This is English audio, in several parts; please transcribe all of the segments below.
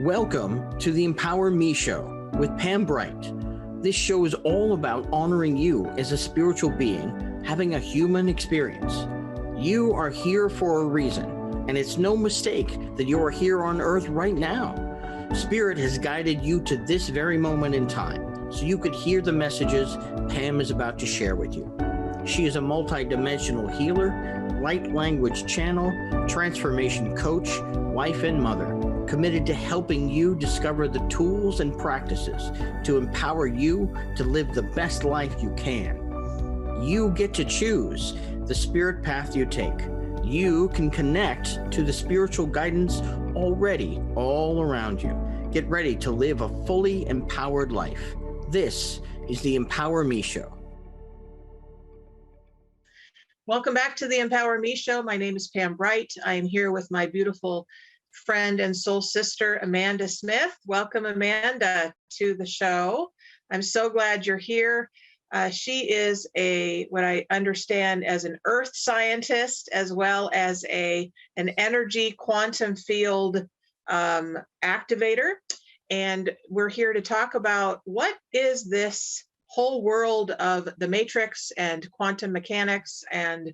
Welcome to the Empower Me Show with Pam Bright. This show is all about honoring you as a spiritual being, having a human experience. You are here for a reason, and it's no mistake that you are here on earth right now. Spirit has guided you to this very moment in time, so you could hear the messages Pam is about to share with you. She is a multidimensional healer, light language channel, transformation coach, wife and mother, committed to helping you discover the tools and practices to empower you to live the best life you can. You get to choose the spirit path you take. You can connect to the spiritual guidance already all around you. Get ready to live a fully empowered life. This is the Empower Me Show. Welcome back to the Empower Me Show. My name is Pam Bright. I am here with my beautiful friend and soul sister, Amanda Smith. Welcome, Amanda, to the show. I'm so glad you're here. She is what I understand as an earth scientist, as well as an energy quantum field activator. And we're here to talk about what is this whole world of the matrix and quantum mechanics and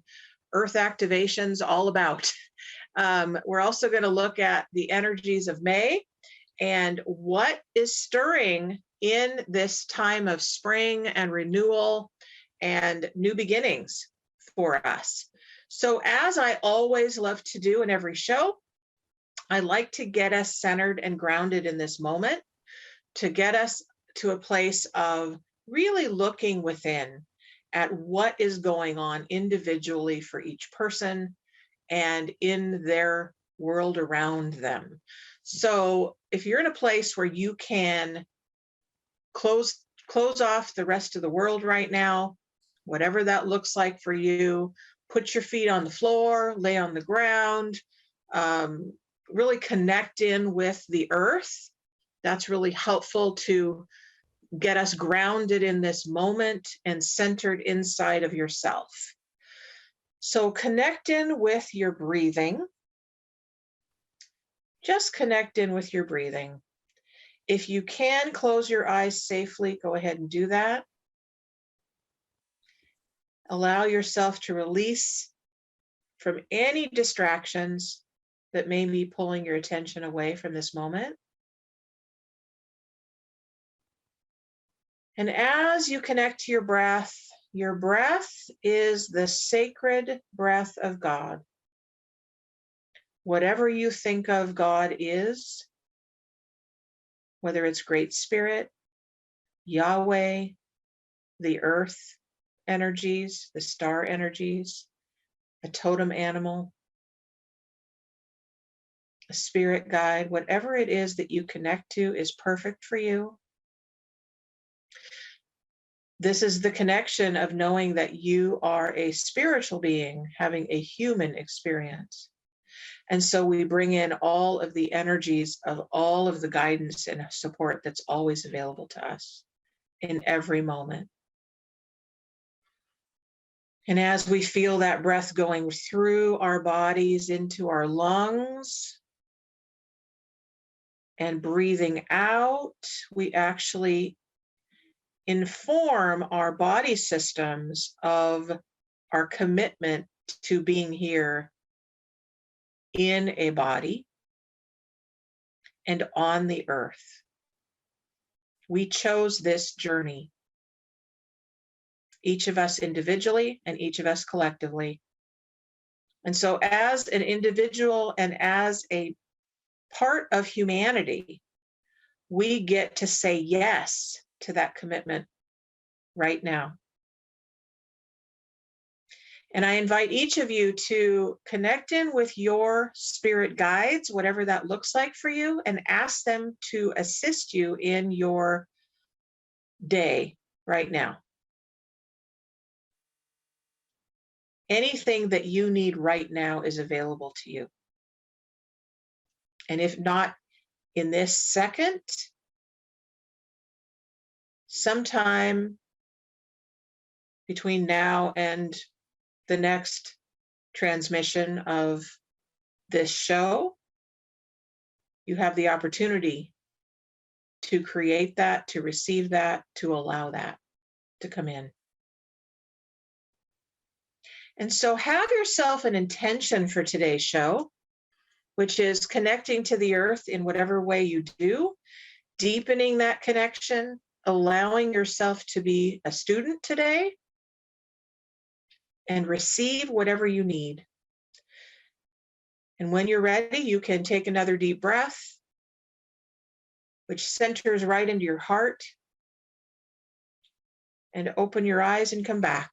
earth activations all about. We're also going to look at the energies of May and what is stirring in this time of spring and renewal and new beginnings for us. So, as I always love to do in every show, I like to get us centered and grounded in this moment, to get us to a place of really looking within at what is going on individually for each person and in their world around them. So if you're in a place where you can close off the rest of the world right now, whatever that looks like for you, put your feet on the floor, lay on the ground, really connect in with the earth. That's really helpful to get us grounded in this moment and centered inside of yourself. So connect in with your breathing. Just connect in with your breathing. If you can close your eyes safely, go ahead and do that. Allow yourself to release from any distractions that may be pulling your attention away from this moment. And as you connect to your breath is the sacred breath of God. Whatever you think of God is, whether it's Great Spirit, Yahweh, the earth energies, the star energies, a totem animal, a spirit guide, whatever it is that you connect to is perfect for you. This is the connection of knowing that you are a spiritual being having a human experience. And so we bring in all of the energies of all of the guidance and support that's always available to us in every moment. And as we feel that breath going through our bodies into our lungs and breathing out, we actually inform our body systems of our commitment to being here in a body and on the earth. We chose this journey, each of us individually and each of us collectively. And so as an individual and as a part of humanity, we get to say yes to that commitment right now. And I invite each of you to connect in with your spirit guides, whatever that looks like for you, and ask them to assist you in your day right now. Anything that you need right now is available to you. And if not in this second, sometime between now and the next transmission of this show, you have the opportunity to create that, to receive that, to allow that to come in. And so have yourself an intention for today's show, which is connecting to the earth in whatever way you do, deepening that connection, allowing yourself to be a student today, and receive whatever you need. And when you're ready, you can take another deep breath, which centers right into your heart, and open your eyes and come back.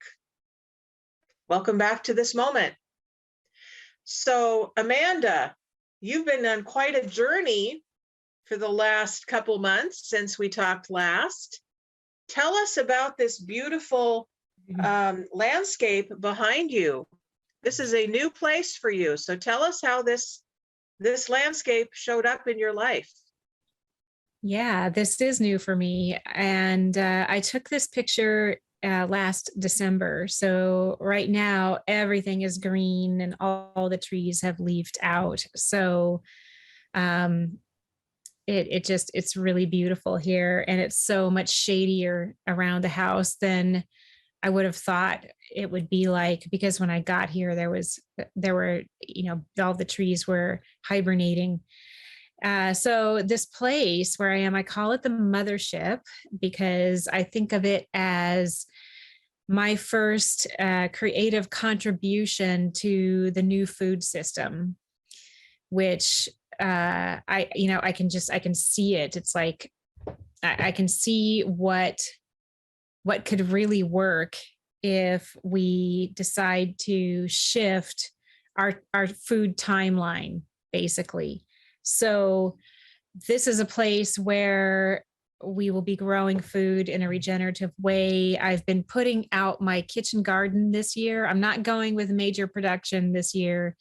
Welcome back to this moment. So, Amanda, you've been on quite a journey for the last couple months since we talked last. Tell us about this beautiful landscape behind you. This is a new place for you. So tell us how this landscape showed up in your life. Yeah, this is new for me. And I took this picture last December. So right now, everything is green and all the trees have leafed out. So it's really beautiful here. And it's so much shadier around the house than I would have thought it would be like, because when I got here, there were, all the trees were hibernating. So this place where I am, I call it the mothership because I think of it as my first creative contribution to the new food system, which I can see it. It's like I can see what could really work if we decide to shift our food timeline, basically. So this is a place where we will be growing food in a regenerative way. I've been putting out my kitchen garden this year. I'm not going with major production this year,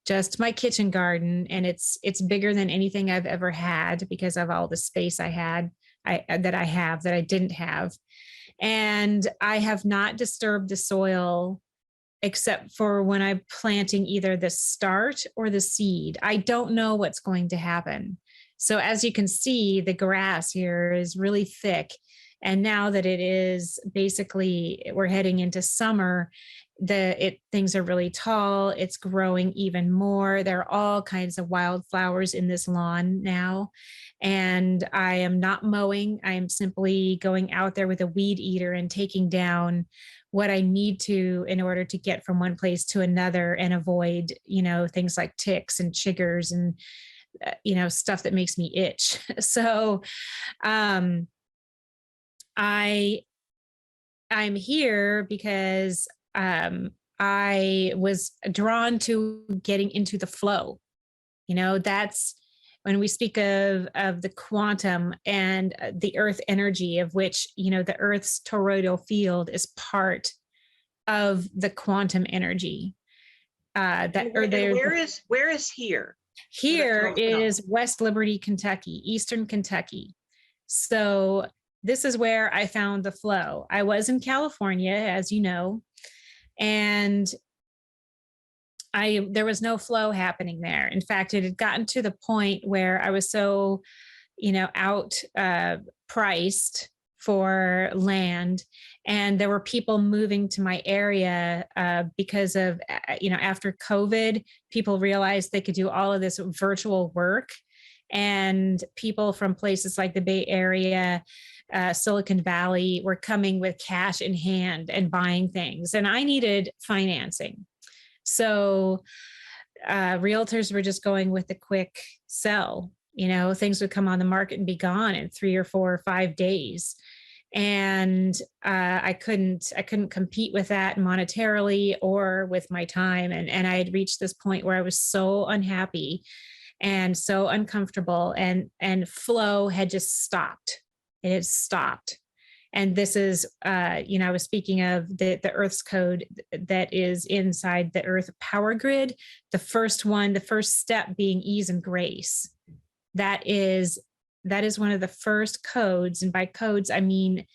just my kitchen garden. And it's bigger than anything I've ever had because of all the space I didn't have. And I have not disturbed the soil except for when I'm planting either the start or the seed. I don't know what's going to happen. So as you can see, the grass here is really thick. And now that it is basically, we're heading into summer, things are really tall. It's growing even more. There are all kinds of wildflowers in this lawn now. And I am not mowing. I am simply going out there with a weed eater and taking down what I need to in order to get from one place to another and avoid, things like ticks and chiggers and, stuff that makes me itch. So I'm here because I was drawn to getting into the flow. That's when we speak of the quantum and the earth energy, of which, the earth's toroidal field is part of the quantum energy. Where is here? Here is West Liberty, Kentucky, Eastern Kentucky. So this is where I found the flow. I was in California, as you know, and there was no flow happening there. In fact, it had gotten to the point where I was so, priced for land, and there were people moving to my area because of, after COVID, people realized they could do all of this virtual work, and people from places like the Bay Area, Silicon Valley were coming with cash in hand and buying things, and I needed financing. So realtors were just going with the quick sell. Things would come on the market and be gone in 3 or 4 or 5 days. And I couldn't compete with that monetarily or with my time. And I had reached this point where I was so unhappy and so uncomfortable, and flow had just stopped. It had stopped. And this is, I was speaking of the Earth's code that is inside the Earth power grid. The first step being ease and grace. That is one of the first codes. And by codes, I mean,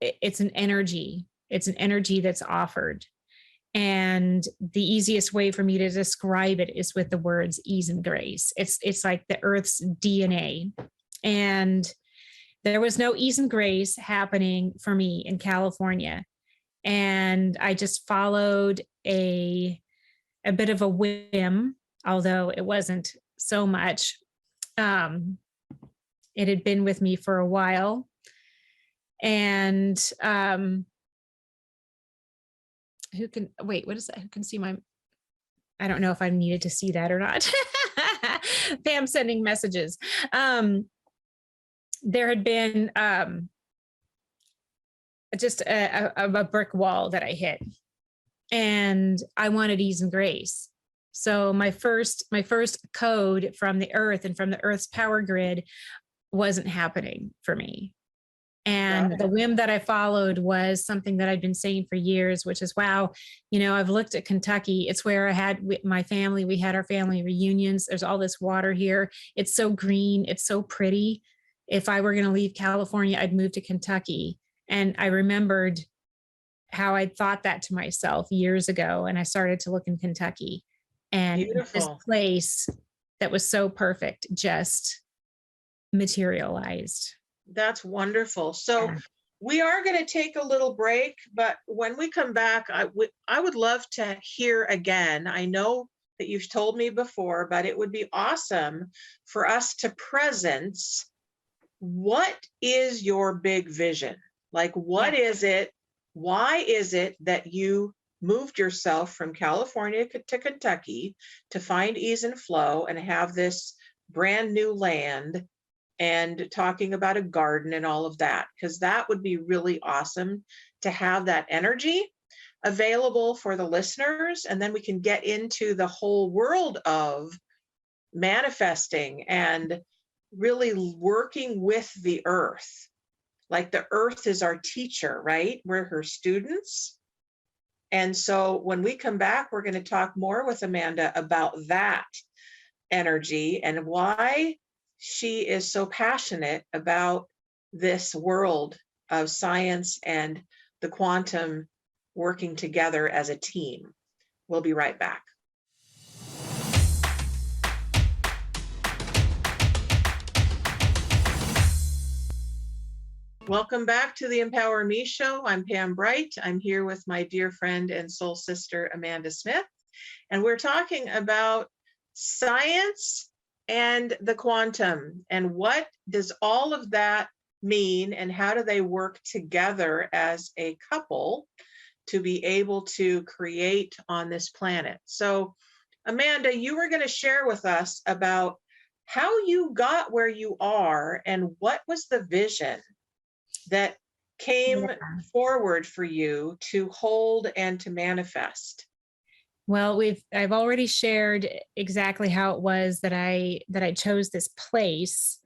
it's an energy. It's an energy that's offered. And the easiest way for me to describe it is with the words ease and grace. It's like the earth's DNA. And there was no ease and grace happening for me in California. And I just followed a bit of a whim, although it wasn't so much. It had been with me for a while. And who can wait? What is that? Who can see my? I don't know if I needed to see that or not. Pam sending messages. There had been just a brick wall that I hit, and I wanted ease and grace. So my first code from the earth and from the earth's power grid wasn't happening for me. And the whim that I followed was something that I'd been saying for years, which is, wow, I've looked at Kentucky. It's where I had my family. We had our family reunions. There's all this water here. It's so green. It's so pretty. If I were going to leave California, I'd move to Kentucky. And I remembered how I'd thought that to myself years ago. And I started to look in Kentucky. And this place that was so perfect just materialized. That's wonderful. So we are going to take a little break, but when we come back, I would love to hear again. I know that you've told me before, but it would be awesome for us to presence, what is your big vision? Like, what is it? Why is it that you moved yourself from California to Kentucky to find ease and flow and have this brand new land? And talking about a garden and all of that, because that would be really awesome to have that energy available for the listeners. And then we can get into the whole world of manifesting and really working with the earth. Like the earth is our teacher, right? We're her students. And so when we come back, we're going to talk more with Amanda about that energy and why she is so passionate about this world of science and the quantum working together as a team. We'll be right back. Welcome back to the Empower Me Show. I'm Pam Bright. I'm here with my dear friend and soul sister, Amanda Smith, and we're talking about science and the quantum, and what does all of that mean, and how do they work together as a couple to be able to create on this planet? So, Amanda, you were going to share with us about how you got where you are and what was the vision that came forward for you to hold and to manifest. Well, I've already shared exactly how it was that I chose this place.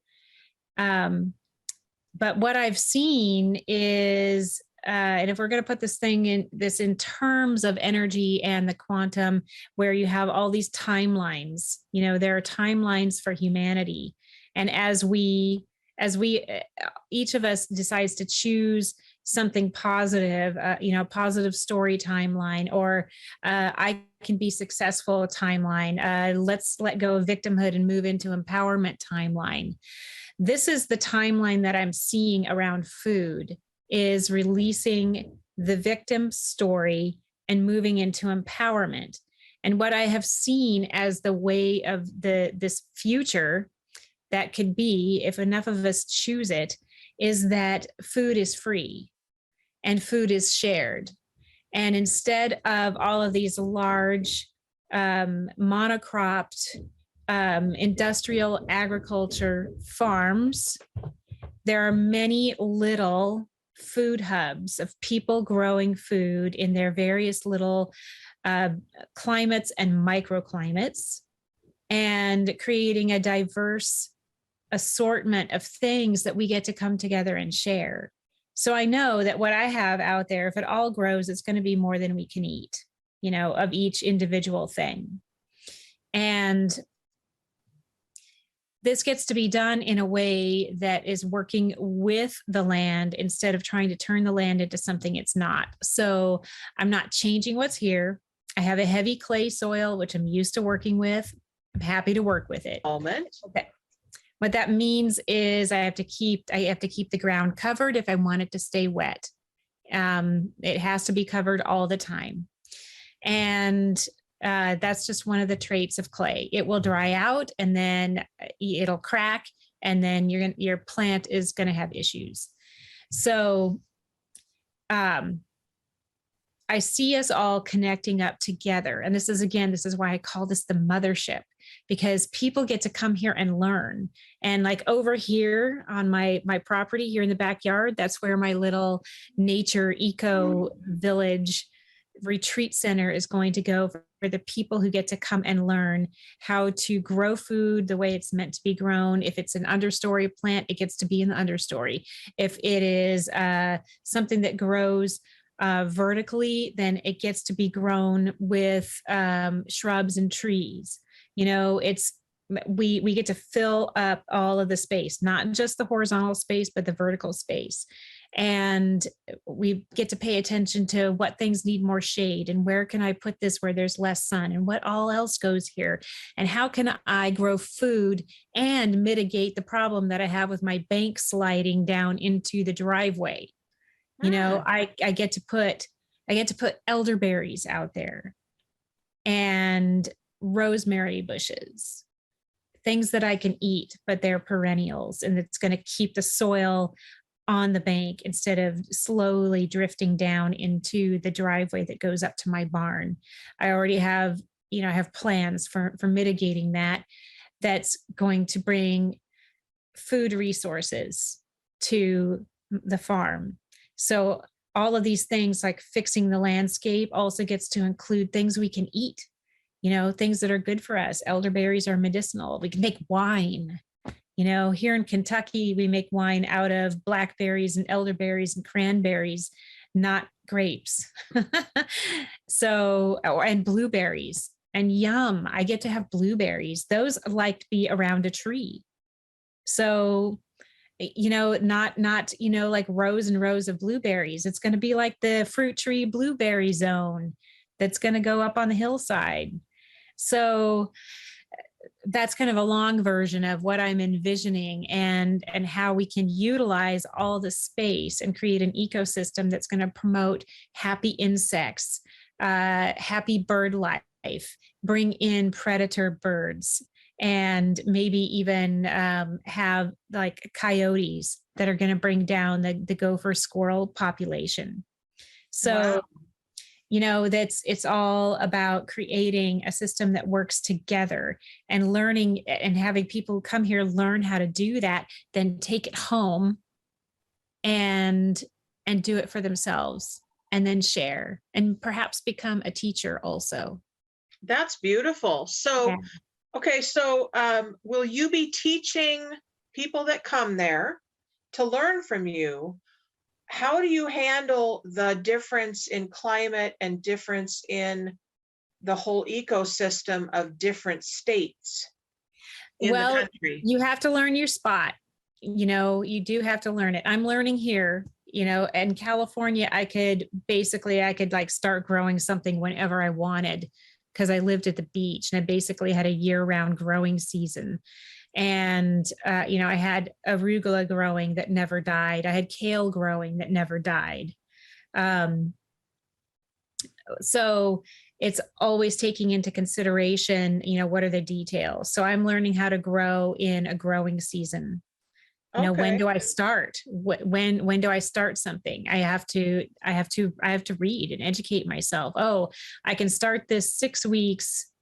But what I've seen is, and if we're going to put this in terms of energy and the quantum, where you have all these timelines, there are timelines for humanity. And as we each of us decides to choose something positive, positive story timeline, or I can be successful timeline. Let's let go of victimhood and move into empowerment timeline. This is the timeline that I'm seeing around food, is releasing the victim story and moving into empowerment. And what I have seen as the way of this future that could be, if enough of us choose it, is that food is free and food is shared. And instead of all of these large monocropped industrial agriculture farms, there are many little food hubs of people growing food in their various little climates and microclimates, and creating a diverse assortment of things that we get to come together and share. So I know that what I have out there, if it all grows, it's going to be more than we can eat, of each individual thing. And this gets to be done in a way that is working with the land instead of trying to turn the land into something it's not. So I'm not changing what's here. I have a heavy clay soil, which I'm used to working with. I'm happy to work with it. Okay. What that means is I have to keep the ground covered if I want it to stay wet. It has to be covered all the time. And that's just one of the traits of clay. It will dry out and then it'll crack, and then your plant is going to have issues. So I see us all connecting up together. And this is why I call this the mothership, because people get to come here and learn. And like over here on my property here in the backyard, that's where my little nature eco village retreat center is going to go for the people who get to come and learn how to grow food the way it's meant to be grown. If it's an understory plant, it gets to be in the understory. If it is something that grows vertically, then it gets to be grown with shrubs and trees. We get to fill up all of the space, not just the horizontal space, but the vertical space. And we get to pay attention to what things need more shade, and where can I put this where there's less sun, and what all else goes here, and how can I grow food and mitigate the problem that I have with my bank sliding down into the driveway. I get to put elderberries out there and rosemary bushes, things that I can eat, but they're perennials, and it's going to keep the soil on the bank instead of slowly drifting down into the driveway that goes up to my barn. I already have, I have plans for mitigating that. That's going to bring food resources to the farm. So all of these things, like fixing the landscape, also gets to include things we can eat, things that are good for us. Elderberries are medicinal. We can make wine. Here in Kentucky, we make wine out of blackberries and elderberries and cranberries, not grapes. And blueberries, and yum, I get to have blueberries. Those like to be around a tree. So, not like rows and rows of blueberries. It's going to be like the fruit tree blueberry zone that's going to go up on the hillside. So that's kind of a long version of what I'm envisioning, and how we can utilize all the space and create an ecosystem that's going to promote happy insects, happy bird life, bring in predator birds, and maybe even have like coyotes that are going to bring down the gopher squirrel population. So, wow. It's all about creating a system that works together, and learning and having people come here, learn how to do that, then take it home and do it for themselves, and then share, and perhaps become a teacher also. That's beautiful. So, yeah. Okay, so will you be teaching people that come there to learn from you? How do you handle the difference in climate and difference in the whole ecosystem of different states in the country? You have to learn your spot. You do have to learn it. I'm learning here, in California, I could like start growing something whenever I wanted, because I lived at the beach and I basically had a year-round growing season. And, I had arugula growing that never died. I had kale growing that never died. So it's always taking into consideration, what are the details? So I'm learning how to grow in a growing season. When do I start? When do I start something? I have to read and educate myself. Oh, I can start this 6 weeks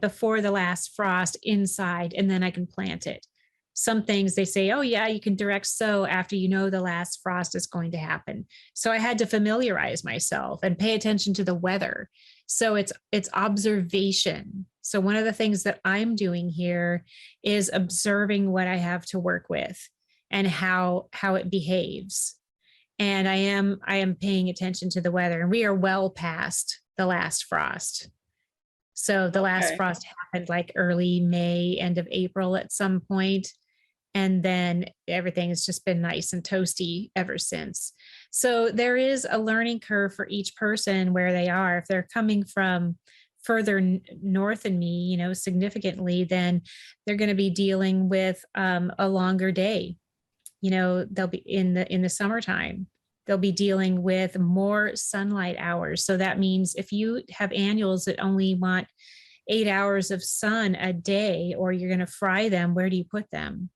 before the last frost inside, and then I can plant it. Some things they say, oh yeah, you can direct sow after the last frost is going to happen. So I had to familiarize myself and pay attention to the weather. So it's observation. So one of the things that I'm doing here is observing what I have to work with and how it behaves. And I am paying attention to the weather, and we are well past the last frost. So the last Okay. frost happened like early May, end of April at some point. And then everything has just been nice and toasty ever since. So there is a learning curve for each person where they are. If they're coming from further north than me, significantly, then they're going to be dealing with a longer day. They'll be in the summertime. They'll be dealing with more sunlight hours. So that means if you have annuals that only want 8 hours of sun a day, or you're going to fry them, where do you put them?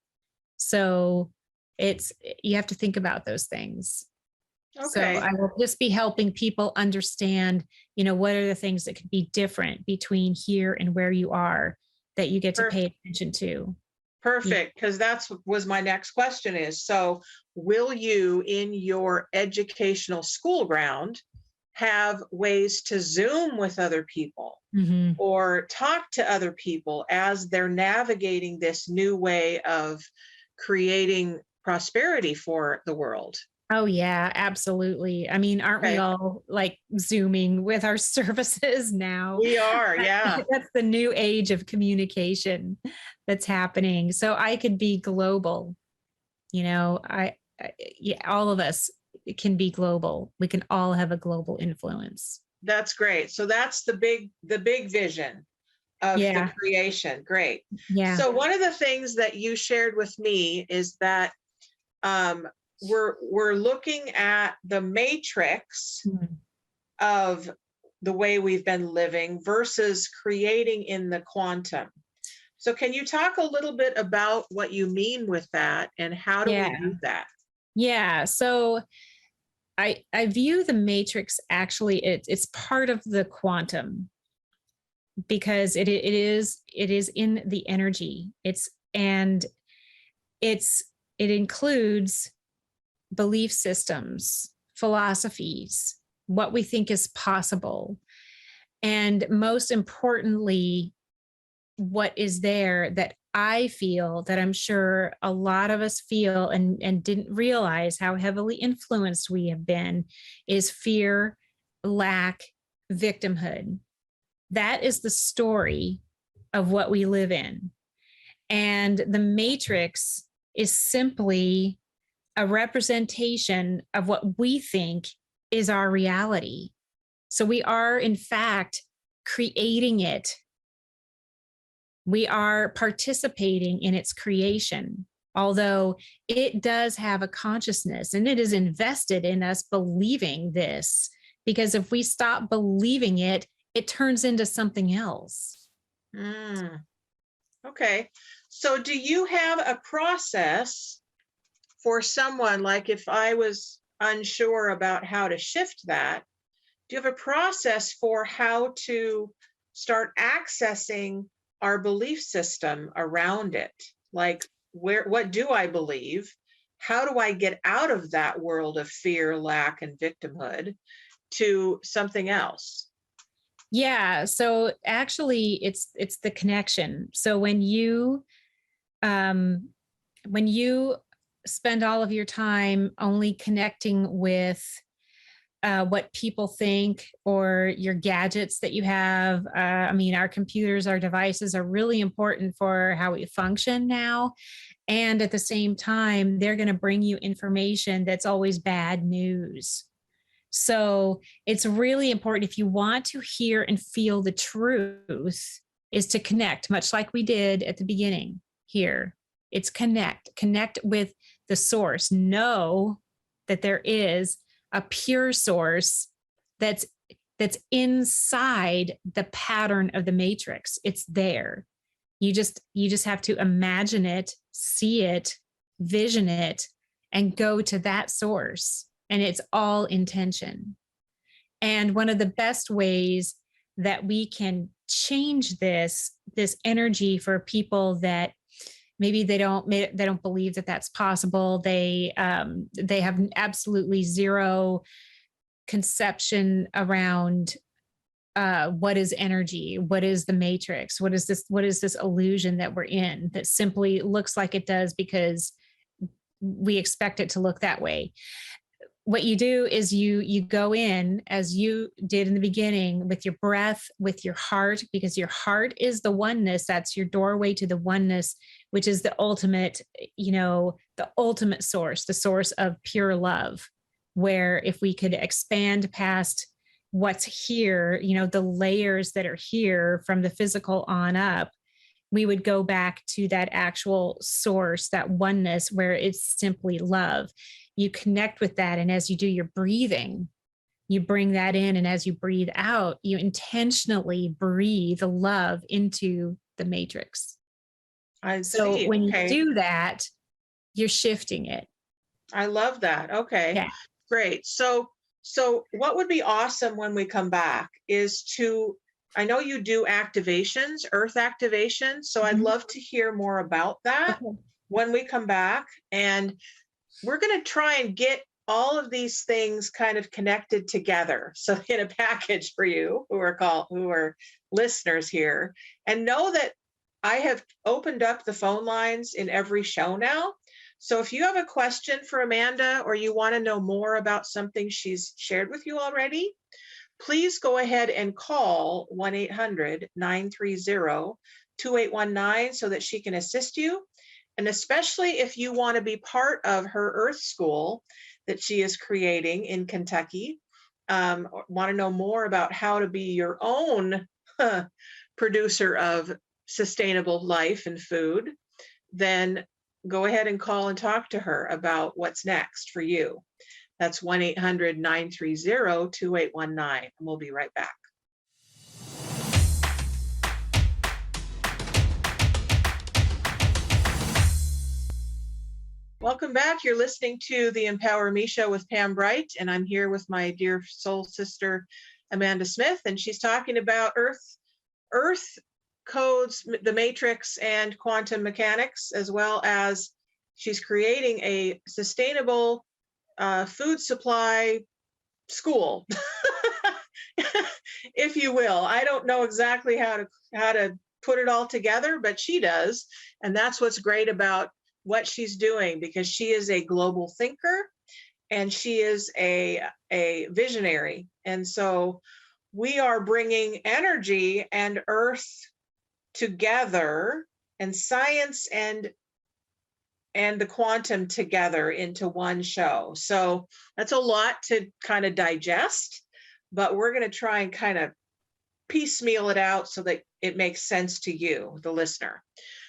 So you have to think about those things. So Okay. I will just be helping people understand, what are the things that could be different between here and where you are that you get to pay attention to. Perfect, because was my next question is, so will you in your educational school ground have ways to Zoom with other people or talk to other people as they're navigating this new way of creating prosperity for the world? Oh yeah, absolutely. I mean, aren't we all like Zooming with our services now? We are, yeah. That's the new age of communication that's happening. So I could be global. Yeah, all of us can be global. We can all have a global influence. That's great. So that's the big vision of the creation. Great. Yeah. So one of the things that you shared with me is that we're looking at the matrix of the way we've been living versus creating in the quantum. So can you talk a little bit about what you mean with that and how do we do that? Yeah. So I view the matrix, actually it's part of the quantum, because it is in the energy. It includes belief systems, philosophies, what we think is possible, and most importantly, what is there that I feel, that I'm sure a lot of us feel and didn't realize how heavily influenced we have been, is fear, lack, victimhood. That is the story of what we live in. And the matrix is simply a representation of what we think is our reality. So we are, in fact, creating it. We are participating in its creation, although it does have a consciousness and it is invested in us believing this, because if we stop believing it, it turns into something else. Okay. So do you have a process for someone, like if I was unsure about how to shift that, do you have a process for how to start accessing our belief system around it? Like, what do I believe? How do I get out of that world of fear, lack, and victimhood to something else? Yeah. So actually it's the connection. So when you spend all of your time only connecting with what people think, or your gadgets that you have. Our computers, our devices are really important for how we function now. And at the same time, they're going to bring you information that's always bad news. So it's really important, if you want to hear and feel the truth, is to connect, much like we did at the beginning here. It's connect with the source. Know that there is a pure source that's inside the pattern of the matrix. It's there. You just have to imagine it, see it, vision it, and go to that source. And it's all intention. And one of the best ways that we can change this energy for people that maybe they don't believe that that's possible. They have absolutely zero conception around what is energy, what is the matrix, what is this illusion that we're in that simply looks like it does because we expect it to look that way. what you do is you go in as you did in the beginning with your breath, with your heart, because your heart is the oneness. That's your doorway to the oneness, which is the ultimate, the ultimate source, the source of pure love. Where if we could expand past what's here, the layers that are here from the physical on up, we would go back to that actual source, that oneness, where it's simply love. You connect with that. And as you do your breathing, you bring that in. And as you breathe out, you intentionally breathe the love into the matrix. So when you do that, you're shifting it. I love that. Okay. Yeah. Great. So what would be awesome when we come back is I know you do activations, earth activations. So I'd love to hear more about that when we come back. And we're going to try and get all of these things kind of connected together. So in a package for you who are listeners here, and know that I have opened up the phone lines in every show now. So if you have a question for Amanda, or you want to know more about something she's shared with you already, please go ahead and call 1-800-930-2819 so that she can assist you. And especially if you want to be part of her Earth School that she is creating in Kentucky, want to know more about how to be your own producer of sustainable life and food, then go ahead and call and talk to her about what's next for you. That's 1-800-930-2819. And we'll be right back. Welcome back. You're listening to the Empower Me Show with Pam Bright, and I'm here with my dear soul sister, Amanda Smith, and she's talking about Earth codes, the matrix, and quantum mechanics, as well as she's creating a sustainable food supply school, if you will. I don't know exactly how to put it all together, but she does, and that's what's great about what she's doing, because she is a global thinker and she is a visionary. And so we are bringing energy and earth together, and science and the quantum together into one show. So that's a lot to kind of digest, but we're going to try and kind of piecemeal it out so that it makes sense to you, the listener.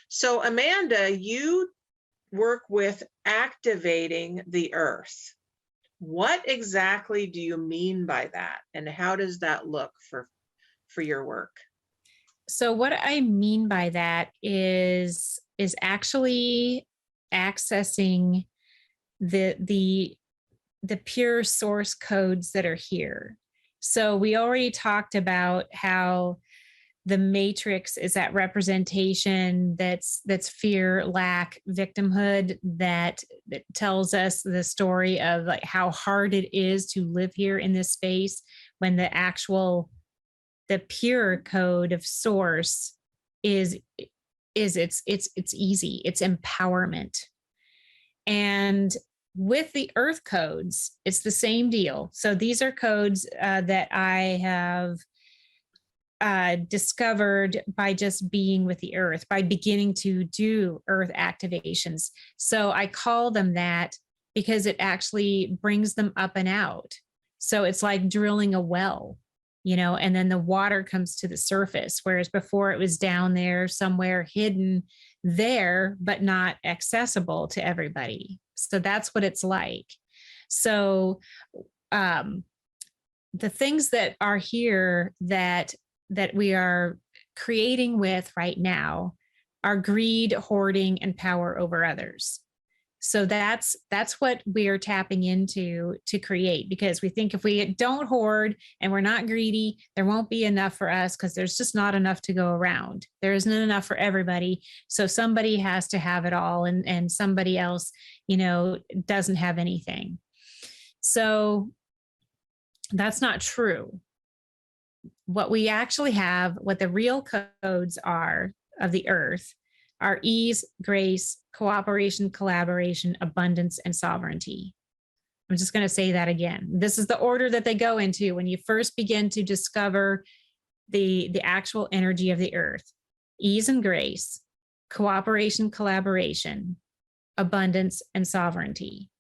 So Amanda, you work with activating the earth. What exactly do you mean by that, and how does that look for your work? So what I mean by that is actually accessing the pure source codes that are here. So we already talked about how the matrix is that representation that's fear, lack, victimhood, that tells us the story of like how hard it is to live here in this space, when the pure code of source is it's easy, it's empowerment. And with the earth codes, it's the same deal. So these are codes that I have discovered by just being with the earth, by beginning to do earth activations. So I call them that because it actually brings them up and out. So it's like drilling a well, and then the water comes to the surface, whereas before it was down there somewhere hidden there, but not accessible to everybody. So that's what it's like. So the things that are here that we are creating with right now are greed, hoarding, and power over others. So that's what we are tapping into to create, because we think if we don't hoard and we're not greedy, there won't be enough for us, because there's just not enough to go around. There isn't enough for everybody. So somebody has to have it all, and somebody else, doesn't have anything. So that's not true. What we actually have, what the real codes are of the earth, are ease, grace, cooperation, collaboration, abundance, and sovereignty. I'm just going to say that again. This is the order that they go into when you first begin to discover the actual energy of the earth: ease and grace, cooperation, collaboration, abundance, and sovereignty.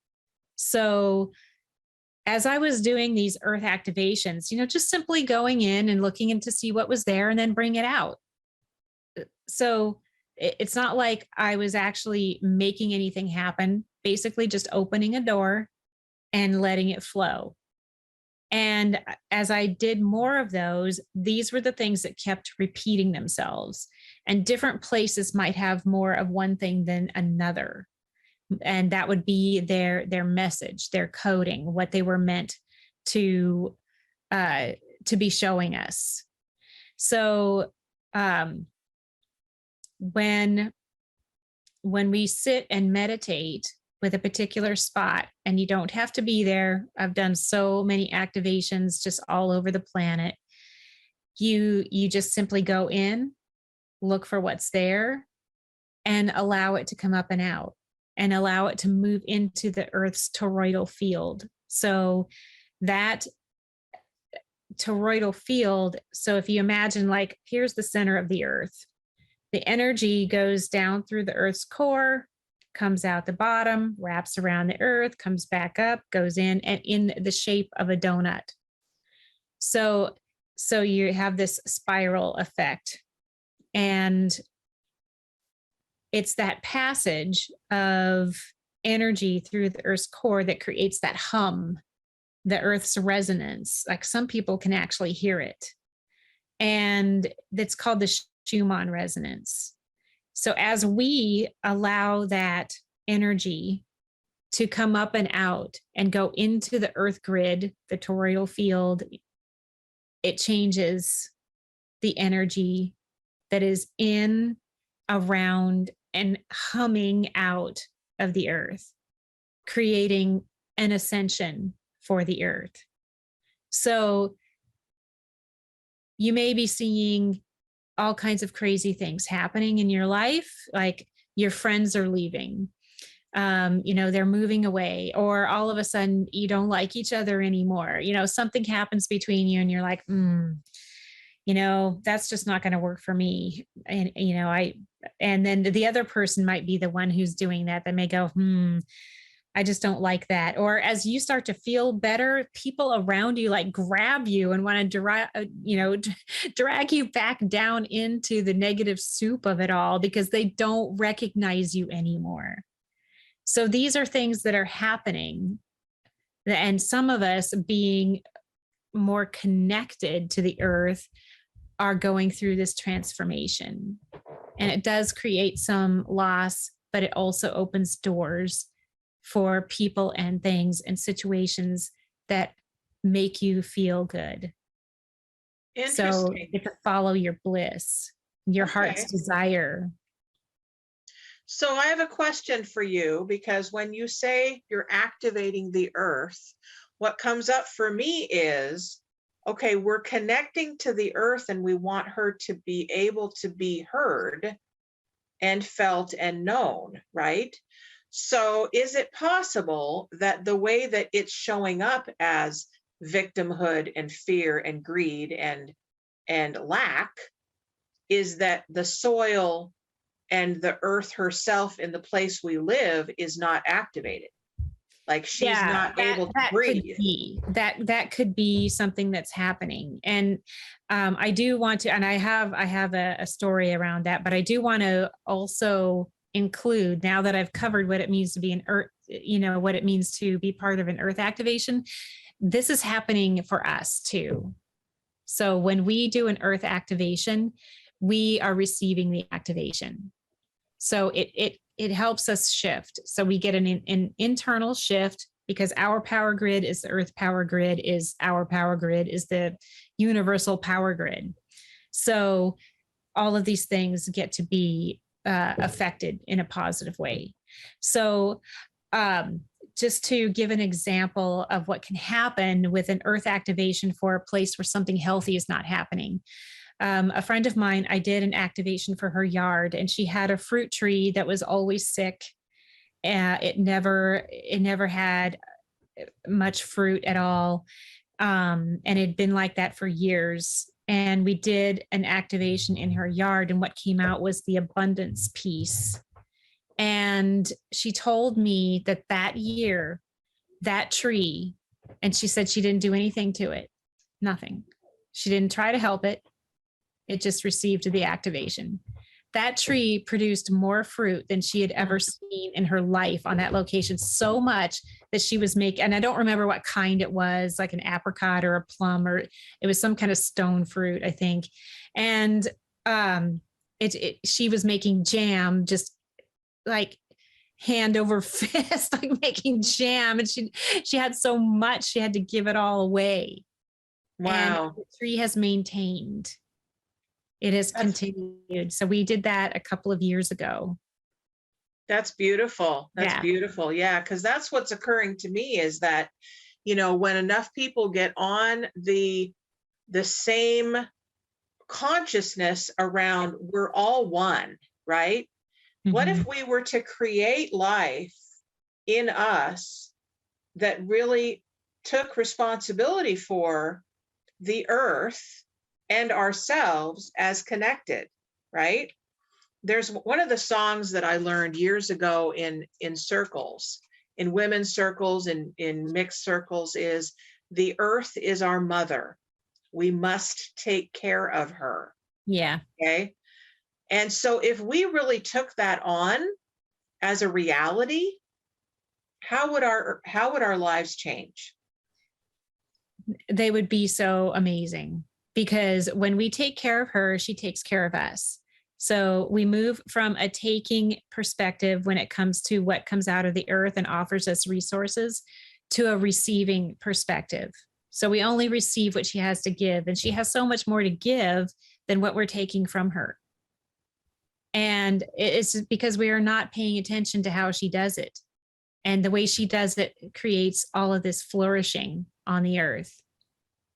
So as I was doing these earth activations, just simply going in and looking in to see what was there and then bring it out. So it's not like I was actually making anything happen, basically just opening a door and letting it flow. And as I did more of those, these were the things that kept repeating themselves. And different places might have more of one thing than another. And that would be their message, their coding, what they were meant to be showing us. So when we sit and meditate with a particular spot, and you don't have to be there. I've done so many activations just all over the planet. You just simply go in, look for what's there, and allow it to come up and out, and allow it to move into the earth's toroidal field. So that toroidal field, so if you imagine, like, here's the center of the earth. The energy goes down through the earth's core, comes out the bottom, wraps around the earth, comes back up, goes in, and in the shape of a donut. So you have this spiral effect. And it's that passage of energy through the earth's core that creates that hum, the earth's resonance. Like, some people can actually hear it. And that's called the Schumann resonance. So as we allow that energy to come up and out and go into the earth grid, the toroidal field, it changes the energy that is in, around, and humming out of the earth, creating an ascension for the earth. So you may be seeing all kinds of crazy things happening in your life, like your friends are leaving, they're moving away, or all of a sudden you don't like each other anymore. Something happens between you and you're like, that's just not going to work for me. And, and then the other person might be the one who's doing that. They may go, I just don't like that. Or as you start to feel better, people around you like grab you and want to drag you back down into the negative soup of it all because they don't recognize you anymore. So these are things that are happening. And some of us, being more connected to the earth, are going through this transformation. And it does create some loss, but it also opens doors for people and things and situations that make you feel good. So you get to follow your bliss, your heart's desire. So I have a question for you, because when you say you're activating the earth, what comes up for me is, okay, we're connecting to the earth and we want her to be able to be heard and felt and known, right? So is it possible that the way that it's showing up as victimhood and fear and greed and lack is that the soil and the earth herself in the place we live is not activated? Like, she's not able to breathe. That could be something that's happening. And I do want to, and I have a story around that, but I do want to also include, now that I've covered what it means to be an earth, what it means to be part of an earth activation, this is happening for us too. So when we do an earth activation, we are receiving the activation. So it helps us shift. So we get an internal shift, because our power grid is the earth power grid, is our power grid, is the universal power grid. So all of these things get to be affected in a positive way. So just to give an example of what can happen with an earth activation for a place where something healthy is not happening. A friend of mine, I did an activation for her yard, and she had a fruit tree that was always sick. It never had much fruit at all. And it had been like that for years. And we did an activation in her yard, and what came out was the abundance piece. And she told me that that year, that tree, and she said she didn't do anything to it, nothing. She didn't try to help it. It just received the activation. That tree produced more fruit than she had ever seen in her life on that location, so much that she was making, and I don't remember what kind it was, like an apricot or a plum, or it was some kind of stone fruit, I think. And she was making jam, just like hand over fist, like making jam. And she had so much, she had to give it all away. Wow. And the tree has maintained. It has continued. So we did that a couple of years ago. That's beautiful. That's beautiful. Yeah. Because that's what's occurring to me is that, when enough people get on the same consciousness around we're all one, right? Mm-hmm. What if we were to create life in us that really took responsibility for the earth and ourselves as connected, right? There's one of the songs that I learned years ago in circles, in women's circles, in mixed circles, is the earth is our mother. We must take care of her. Yeah. Okay. And so if we really took that on as a reality, how would our lives change? They would be so amazing, because when we take care of her, she takes care of us. So we move from a taking perspective when it comes to what comes out of the earth and offers us resources to a receiving perspective. So we only receive what she has to give, and she has so much more to give than what we're taking from her. And it's because we are not paying attention to how she does it. And the way she does it creates all of this flourishing on the earth,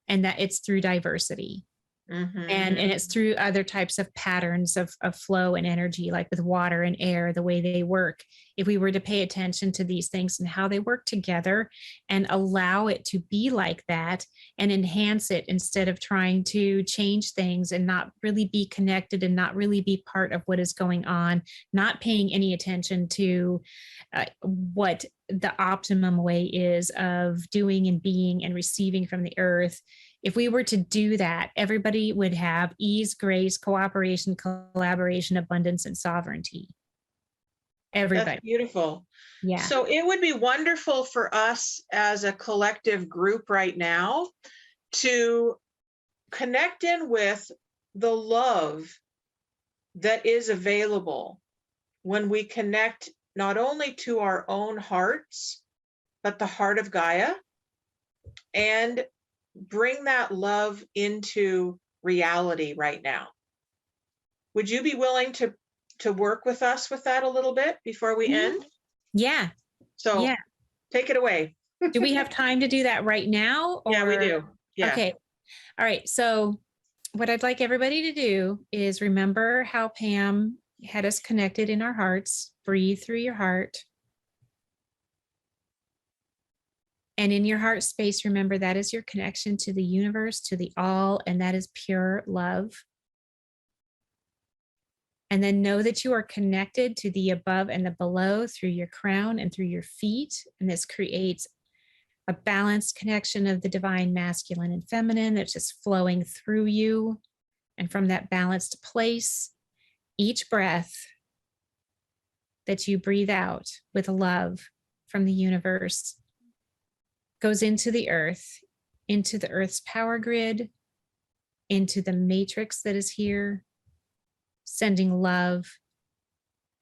and that it's through diversity. Mm-hmm. And it's through other types of patterns of flow and energy, like with water and air, the way they work. If we were to pay attention to these things and how they work together and allow it to be like that and enhance it, instead of trying to change things and not really be connected and not really be part of what is going on, not paying any attention to what the optimum way is of doing and being and receiving from the earth. If we were to do that, everybody would have ease, grace, cooperation, collaboration, abundance, and sovereignty. Everybody. That's beautiful. Yeah. So it would be wonderful for us as a collective group right now to connect in with the love that is available when we connect not only to our own hearts, but the heart of Gaia, and bring that love into reality right now. Would you be willing to work with us with that a little bit before we end? Yeah. So yeah. Take it away. Do we have time to do that right now? Yeah, we do. Yeah. Okay. All right. So what I'd like everybody to do is remember how Pam had us connected in our hearts. Breathe through your heart. And in your heart space, remember that is your connection to the universe, to the all, and that is pure love. And then know that you are connected to the above and the below through your crown and through your feet. And this creates a balanced connection of the divine masculine and feminine that's just flowing through you. And from that balanced place, each breath that you breathe out with love from the universe goes into the earth, into the earth's power grid, into the matrix that is here, sending love,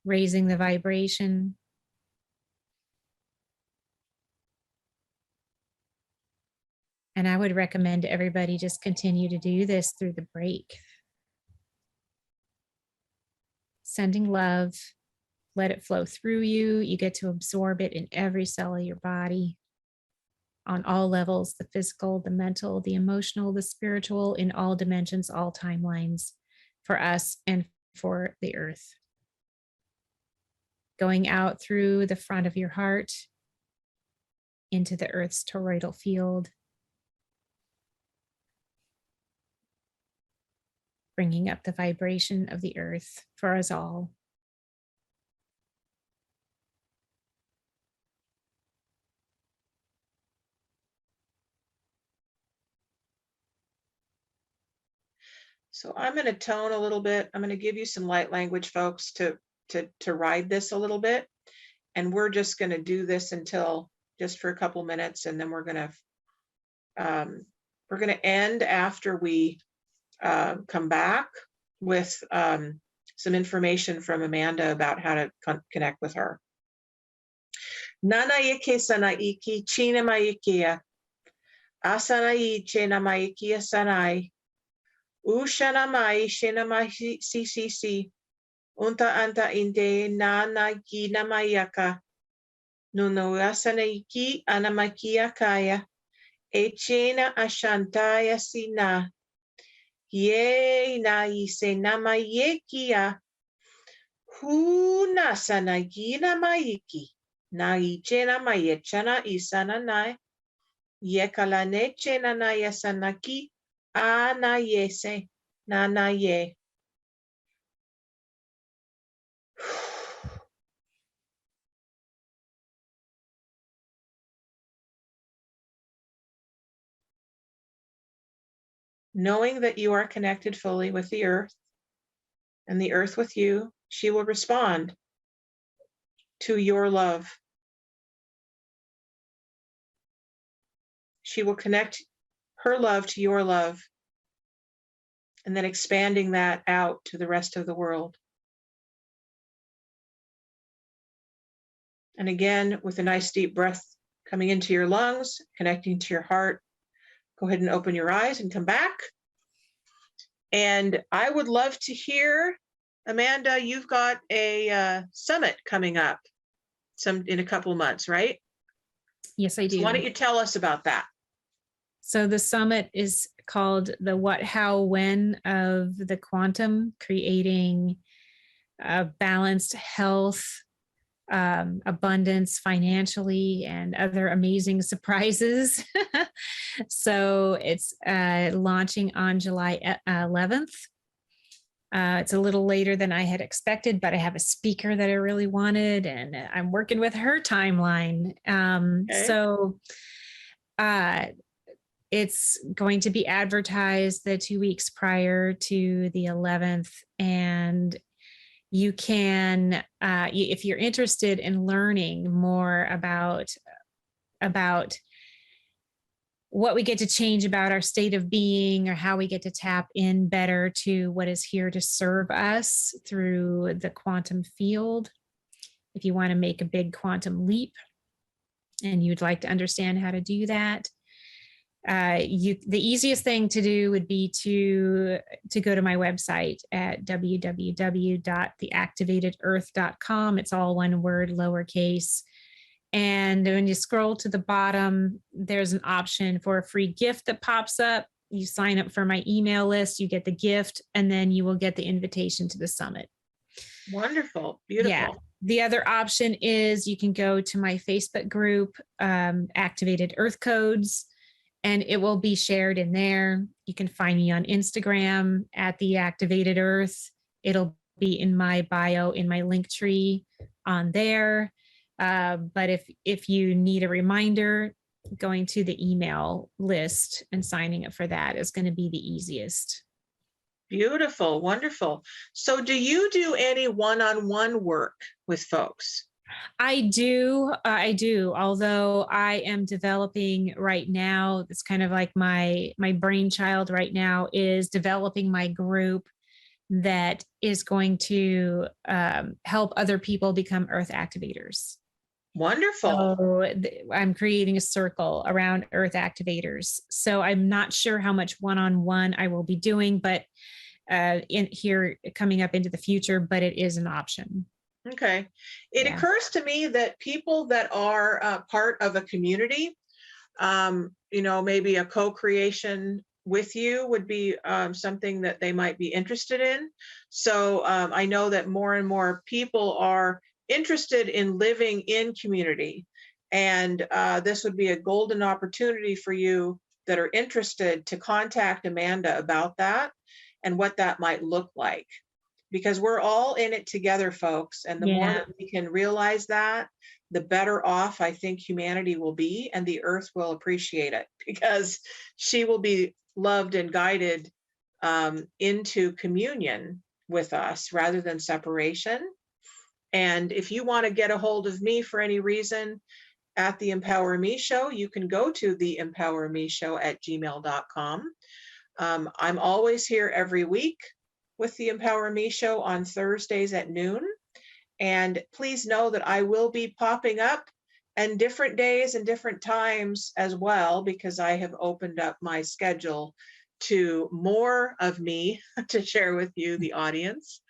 raising the vibration. And I would recommend everybody just continue to do this through the break. Sending love, let it flow through you. You get to absorb it in every cell of your body, on all levels, the physical, the mental, the emotional, the spiritual, in all dimensions, all timelines, for us and for the earth. Going out through the front of your heart, into the earth's toroidal field, bringing up the vibration of the earth for us all. So I'm going to tone a little bit. I'm going to give you some light language, folks, to ride this a little bit. And we're just going to do this until just for a couple minutes, and then we're going to end after we come back with some information from Amanda about how to connect with her. Nana yake sana iki china maikia asana I chena maikia sanai ushana mai shena mai si unta anta inde nana gina mayaka nuno asana iki anamakia kaya e chena ashantaya sina ye na ise nama yekia hu nasana gina maiki na ichena mayechana isana nai yekalane chena na yasanaki ana yese nana ye. Knowing that you are connected fully with the earth and the earth with you, she will respond to your love. She will connect her love to your love, and then expanding that out to the rest of the world. And again, with a nice deep breath coming into your lungs, connecting to your heart, go ahead and open your eyes and come back. And I would love to hear, Amanda, you've got a summit coming up in a couple of months, right? Yes, I do. So why don't you tell us about that? So the summit is called the What, How, When of the Quantum, creating balanced health, abundance financially, and other amazing surprises. So it's launching on July 11th. It's a little later than I had expected, but I have a speaker that I really wanted, and I'm working with her timeline. So it's going to be advertised the 2 weeks prior to the 11th, and you can, if you're interested in learning more about what we get to change about our state of being, or how we get to tap in better to what is here to serve us through the quantum field. If you want to make a big quantum leap and you'd like to understand how to do that, the easiest thing to do would be to go to my website at www.theactivatedearth.com. It's all one word, lowercase. And when you scroll to the bottom, there's an option for a free gift that pops up. You sign up for my email list, you get the gift, and then you will get the invitation to the summit. Wonderful. Beautiful. Yeah. The other option is you can go to my Facebook group, Activated Earth Codes, and it will be shared in there. You can find me on Instagram at The Activated Earth. It'll be in my bio, in my link tree on there. But if you need a reminder, going to the email list and signing up for that is going to be the easiest. Beautiful. Wonderful. So do you do any one-on-one work with folks? I do. Although I am developing right now, it's kind of like my brainchild right now is developing my group that is going to help other people become Earth activators. Wonderful. So I'm creating a circle around Earth activators. So I'm not sure how much one-on-one I will be doing, but in here coming up into the future, but it is an option. Okay. It occurs to me that people that are part of a community, maybe a co-creation with you would be something that they might be interested in. So I know that more and more people are interested in living in community And this would be a golden opportunity for you that are interested to contact Amanda about that and what that might look like. Because we're all in it together, folks. And the more that we can realize that, the better off I think humanity will be, and the earth will appreciate it, because she will be loved and guided into communion with us rather than separation. And if you want to get a hold of me for any reason at the Empower Me Show, you can go to the empowermeshow@gmail.com. I'm always here every week with the Empower Me Show on Thursdays at noon. And please know that I will be popping up and different days and different times as well, because I have opened up my schedule to more of me to share with you, the audience.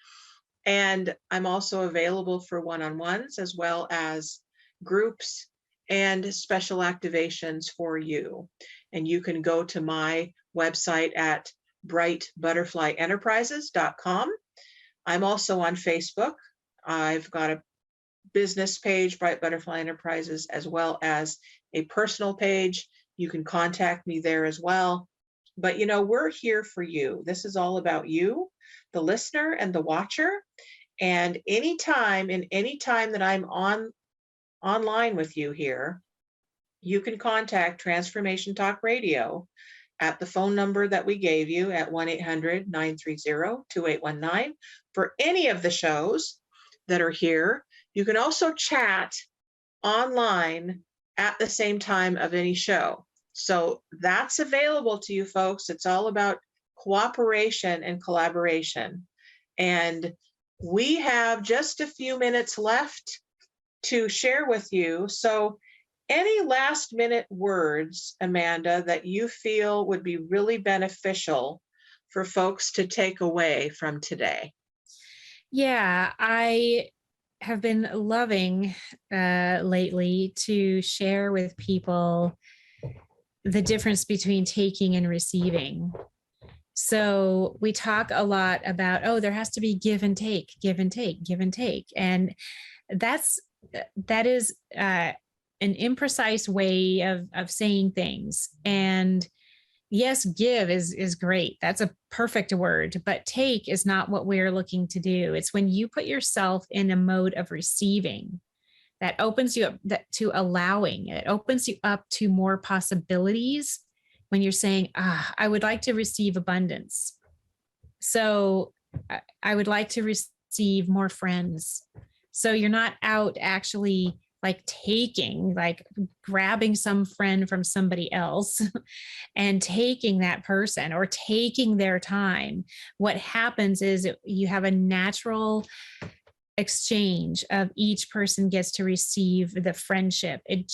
And I'm also available for one-on-ones as well as groups and special activations for you. And you can go to my website at brightbutterflyenterprises.com. I'm also on Facebook. I've got a business page, Bright Butterfly Enterprises, as well as a personal page. You can contact me there as well. But we're here for you. This is all about you, the listener and the watcher. And anytime that I'm online with you here, you can contact Transformation Talk Radio at the phone number that we gave you at 1-800-930-2819 for any of the shows that are here. You can also chat online at the same time of any show. So that's available to you folks. It's all about cooperation and collaboration. And we have just a few minutes left to share with you. So any last minute words, Amanda, that you feel would be really beneficial for folks to take away from today? Yeah, I have been loving lately to share with people the difference between taking and receiving. So we talk a lot about, there has to be give and take, give and take, give and take. And that is an imprecise way of saying things. And yes, give is great. That's a perfect word, but take is not what we're looking to do. It's when you put yourself in a mode of receiving that opens you up to allowing. It opens you up to more possibilities when you're saying, I would like to receive abundance. So I would like to receive more friends. So you're not out actually taking, grabbing some friend from somebody else and taking that person or taking their time. What happens is you have a natural exchange of each person gets to receive the friendship. It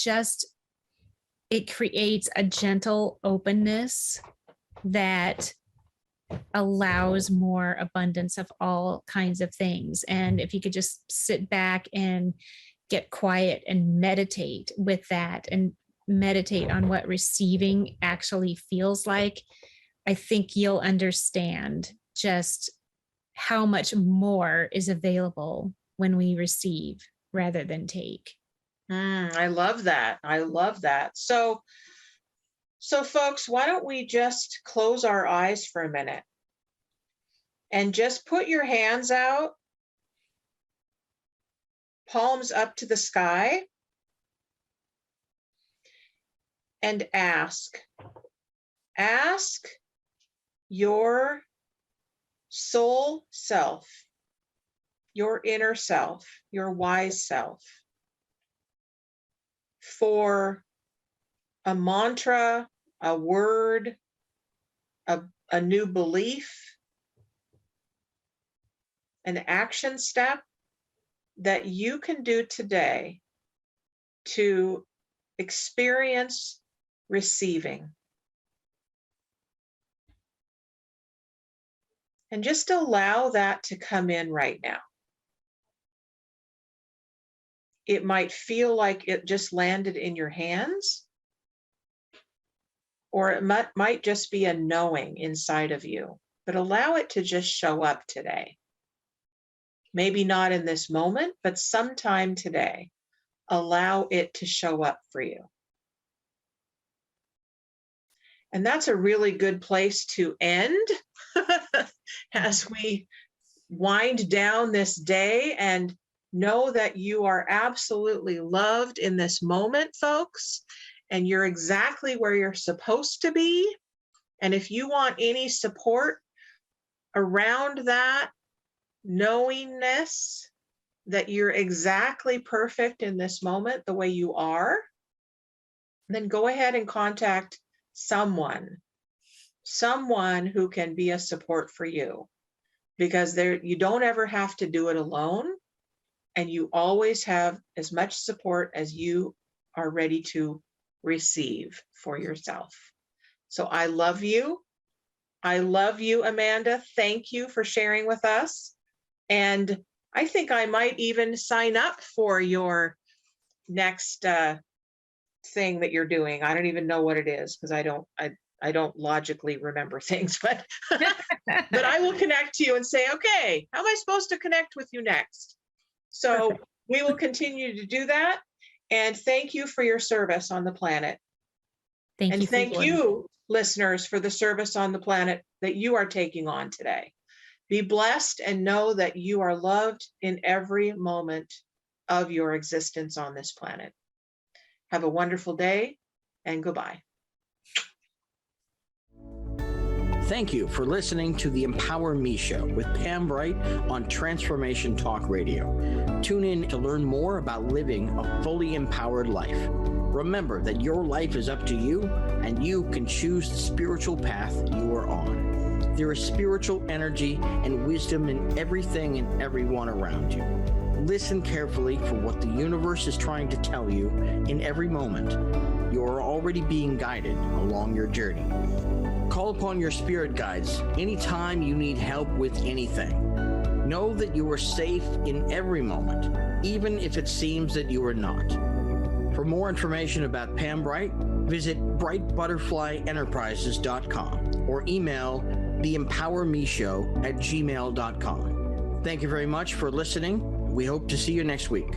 creates a gentle openness that allows more abundance of all kinds of things. And if you could just sit back and get quiet and meditate with that and meditate on what receiving actually feels like, I think you'll understand just how much more is available when we receive rather than take. I love that. I love that. So folks, why don't we just close our eyes for a minute and just put your hands out, palms up to the sky, and ask your soul self, your inner self, your wise self, for a mantra, a word, a new belief, an action step that you can do today to experience receiving. And just allow that to come in right now. It might feel like it just landed in your hands, or it might just be a knowing inside of you, but allow it to just show up today. Maybe not in this moment, but sometime today. allow it to show up for you. And that's a really good place to end as we wind down this day, and know that you are absolutely loved in this moment, folks, and you're exactly where you're supposed to be. And if you want any support around that knowingness that you're exactly perfect in this moment the way you are, then go ahead and contact someone who can be a support for you, because you don't ever have to do it alone, and you always have as much support as you are ready to receive for yourself. So I love you. I love you, Amanda. Thank you for sharing with us. And I think I might even sign up for your next thing that you're doing. I don't even know what it is, because I don't logically remember things, but but I will connect to you and say, okay, how am I supposed to connect with you next? So perfect. We will continue to do that. And thank you for your service on the planet. And thank you, listeners, for the service on the planet that you are taking on today. Be blessed and know that you are loved in every moment of your existence on this planet. Have a wonderful day, and goodbye. Thank you for listening to the Empower Me Show with Pam Bright on Transformation Talk Radio. Tune in to learn more about living a fully empowered life. Remember that your life is up to you, and you can choose the spiritual path you are on. There is spiritual energy and wisdom in everything and everyone around you. Listen carefully for what the universe is trying to tell you in every moment. You are already being guided along your journey. Call upon your spirit guides anytime you need help with anything. Know that you are safe in every moment, even if it seems that you are not. For more information about Pam Bright, visit brightbutterflyenterprises.com or email theempowermeshow@gmail.com. Thank you very much for listening. We hope to see you next week.